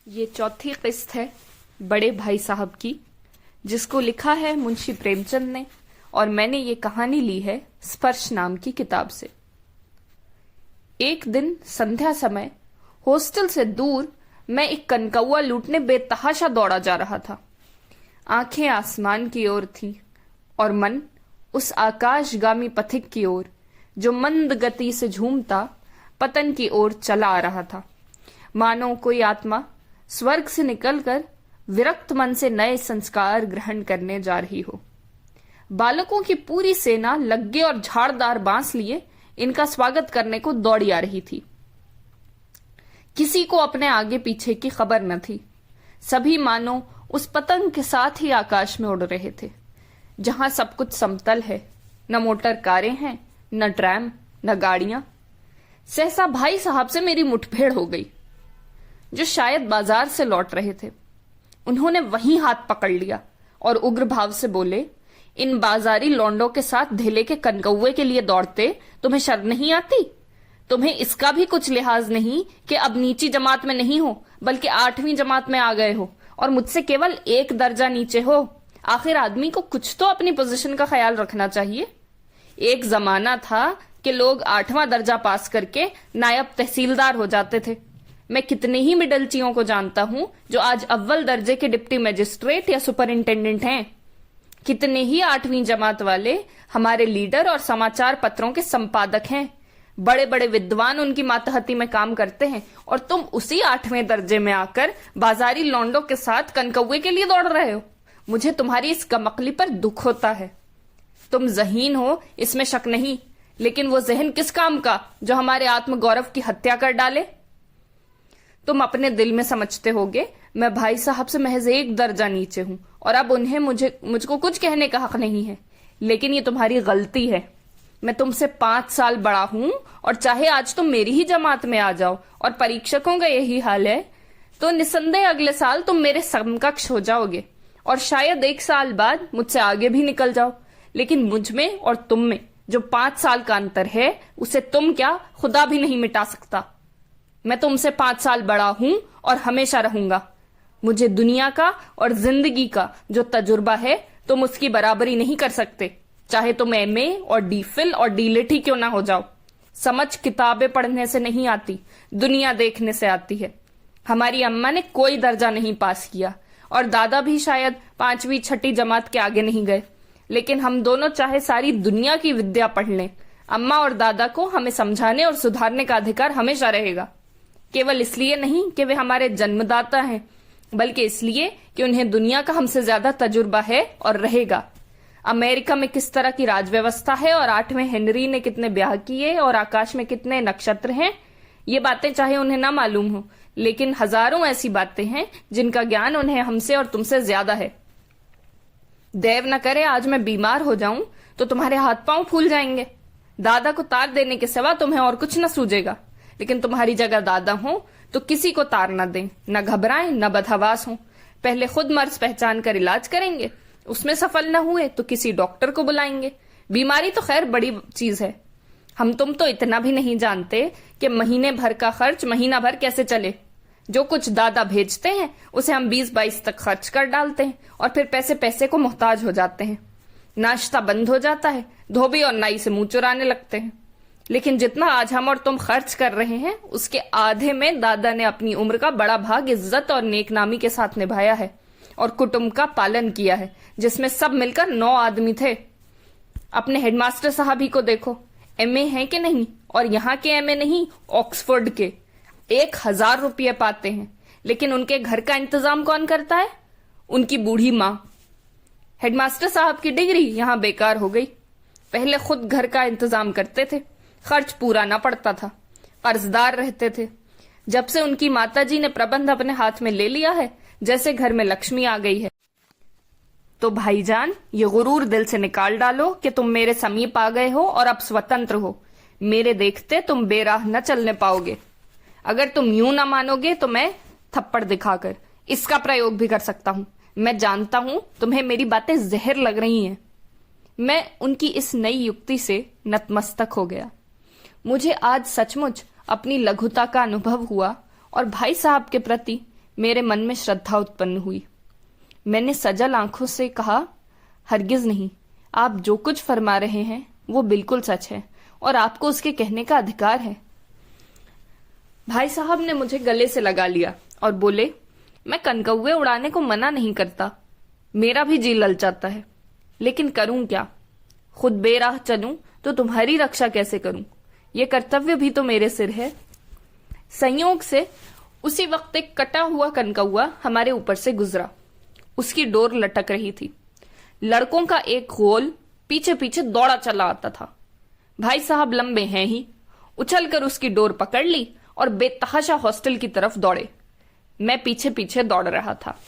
ये चौथी किस्त है बड़े भाई साहब की, जिसको लिखा है मुंशी प्रेमचंद ने, और मैंने ये कहानी ली है स्पर्श नाम की किताब से। एक दिन संध्या समय हॉस्टल से दूर मैं एक कनकौआ लूटने बेतहाशा दौड़ा जा रहा था। आंखें आसमान की ओर थीं और मन उस आकाशगामी पथिक की ओर जो मंद गति से झूमता पतन की ओर चला आ रहा था। मानो कोई आत्मा स्वर्ग से निकलकर विरक्त मन से नए संस्कार ग्रहण करने जा रही हो। बालकों की पूरी सेना लग्गे और झाड़दार बांस लिए इनका स्वागत करने को दौड़ी आ रही थी। किसी को अपने आगे पीछे की खबर न थी। सभी मानो उस पतंग के साथ ही आकाश में उड़ रहे थे, जहां सब कुछ समतल है, न मोटर कारें हैं, न ट्रैम, न गाड़ियां। सहसा भाई साहब से मेरी मुठभेड़ हो गई, जो शायद बाजार से लौट रहे थे। उन्होंने वहीं हाथ पकड़ लिया और उग्र भाव से बोले, इन बाजारी लौंडों के साथ धेले के कनकौए के लिए दौड़ते तुम्हें शर्म नहीं आती? तुम्हें इसका भी कुछ लिहाज नहीं कि अब नीची जमात में नहीं हो बल्कि 8वीं जमात में आ गए हो और मुझसे केवल एक दर्जा नीचे हो। आखिर आदमी को कुछ तो अपनी पोजीशन का ख्याल रखना चाहिए। एक जमाना था कि लोग 8वां दर्जा पास करके नायब तहसीलदार हो जाते थे। मैं कितने ही मिडलचियों को जानता हूं जो आज अव्वल दर्जे के डिप्टी मजिस्ट्रेट या सुपरिंटेंडेंट हैं। कितने ही 8वीं जमात वाले हमारे लीडर और समाचार पत्रों के संपादक हैं। बड़े बड़े विद्वान उनकी मातहती में काम करते हैं और तुम उसी 8वें दर्जे में आकर बाजारी लौंडों के साथ कनकौए के लिए दौड़ रहे हो। मुझे तुम्हारी इस कमकली पर दुख होता है। तुम ज़हीन हो, इसमें शक नहीं, लेकिन वो जहन किस काम का जो हमारे आत्मगौरव की हत्या कर डाले? तुम अपने दिल में समझते होगे मैं भाई साहब से महज एक दर्जा नीचे हूं और अब उन्हें मुझको कुछ कहने का हक नहीं है, लेकिन ये तुम्हारी गलती है। मैं तुमसे 5 साल बड़ा हूं और चाहे आज तुम मेरी ही जमात में आ जाओ और परीक्षकों का यही हाल है, तो निसंदेह अगले साल तुम मेरे समकक्ष हो जाओगे और शायद 1 साल बाद मुझसे आगे भी निकल जाओ। लेकिन मुझ में और तुम में जो 5 साल का अंतर है, उसे तुम क्या खुदा भी नहीं मिटा सकता। मैं तुमसे 5 साल बड़ा हूं और हमेशा रहूंगा। मुझे दुनिया का और जिंदगी का जो तजुर्बा है तुम उसकी बराबरी नहीं कर सकते, चाहे तुम एमए और डीफिल और डीलिट ही क्यों ना हो जाओ। समझ किताबें पढ़ने से नहीं आती, दुनिया देखने से आती है। हमारी अम्मा ने कोई दर्जा नहीं पास किया और दादा भी शायद 5वीं 6ठी जमात के आगे नहीं गए, लेकिन हम दोनों चाहे सारी दुनिया की विद्या पढ़ लें, अम्मा और दादा को हमें समझाने और सुधारने का अधिकार हमेशा रहेगा। केवल इसलिए नहीं कि वे हमारे जन्मदाता हैं, बल्कि इसलिए कि उन्हें दुनिया का हमसे ज्यादा तजुर्बा है और रहेगा। अमेरिका में किस तरह की राजव्यवस्था है और 8वें हेनरी ने कितने ब्याह किए और आकाश में कितने नक्षत्र हैं, ये बातें चाहे उन्हें ना मालूम हो, लेकिन हजारों ऐसी बातें हैं जिनका ज्ञान उन्हें हमसे और तुमसे ज्यादा है। देव न करे आज मैं बीमार हो जाऊं तो तुम्हारे हाथ पांव फूल जाएंगे। दादा को तार देने के सिवा तुम्हें और कुछ न सूझेगा, लेकिन तुम्हारी जगह दादा हो तो किसी को तार न दें, न घबराएं, न बदहवास हो। पहले खुद मर्ज पहचान कर इलाज करेंगे, उसमें सफल न हुए तो किसी डॉक्टर को बुलाएंगे। बीमारी तो खैर बड़ी चीज है। हम तुम तो इतना भी नहीं जानते कि महीने भर का खर्च महीना भर कैसे चले। जो कुछ दादा भेजते हैं उसे हम 20-22 तक खर्च कर डालते हैं और फिर पैसे पैसे को मोहताज हो जाते हैं। नाश्ता बंद हो जाता है, धोबी और नाई से मुंह चुराने लगते हैं। लेकिन जितना आज हम और तुम खर्च कर रहे हैं, उसके आधे में दादा ने अपनी उम्र का बड़ा भाग इज्जत और नेकनामी के साथ निभाया है और कुटुंब का पालन किया है, जिसमें सब मिलकर 9 आदमी थे। अपने हेडमास्टर साहब ही को देखो, एमए हैं कि नहीं, और यहाँ के एमए नहीं, ऑक्सफोर्ड के 1000 रुपये पाते हैं, लेकिन उनके घर का इंतजाम कौन करता है? उनकी बूढ़ी माँ। हेडमास्टर साहब की डिग्री यहाँ बेकार हो गई। पहले खुद घर का इंतजाम करते थे, खर्च पूरा ना पड़ता था, कर्जदार रहते थे। जब से उनकी माताजी ने प्रबंध अपने हाथ में ले लिया है, जैसे घर में लक्ष्मी आ गई है। तो भाईजान, ये गुरूर दिल से निकाल डालो कि तुम मेरे समीप आ गए हो और अब स्वतंत्र हो। मेरे देखते तुम बेराह न चलने पाओगे। अगर तुम यूं ना मानोगे तो मैं थप्पड़ दिखाकर इसका प्रयोग भी कर सकता हूं। मैं जानता हूं तुम्हें मेरी बातें जहर लग रही हैं। मैं उनकी इस नई युक्ति से नतमस्तक हो गया। मुझे आज सचमुच अपनी लघुता का अनुभव हुआ और भाई साहब के प्रति मेरे मन में श्रद्धा उत्पन्न हुई। मैंने सजल आंखों से कहा, हरगिज नहीं, आप जो कुछ फरमा रहे हैं वो बिल्कुल सच है और आपको उसके कहने का अधिकार है। भाई साहब ने मुझे गले से लगा लिया और बोले, मैं कनकौए उड़ाने को मना नहीं करता, मेरा भी जी ललचाता है, लेकिन करूं क्या? खुद बेराह चलूं तो तुम्हारी रक्षा कैसे करूं? ये कर्तव्य भी तो मेरे सिर है। संयोग से उसी वक्त एक कटा हुआ कनकौआ हमारे ऊपर से गुजरा। उसकी डोर लटक रही थी। लड़कों का एक गोल पीछे पीछे दौड़ा चला आता था। भाई साहब लंबे हैं ही, उछलकर उसकी डोर पकड़ ली और बेतहाशा हॉस्टल की तरफ दौड़े। मैं पीछे पीछे दौड़ रहा था।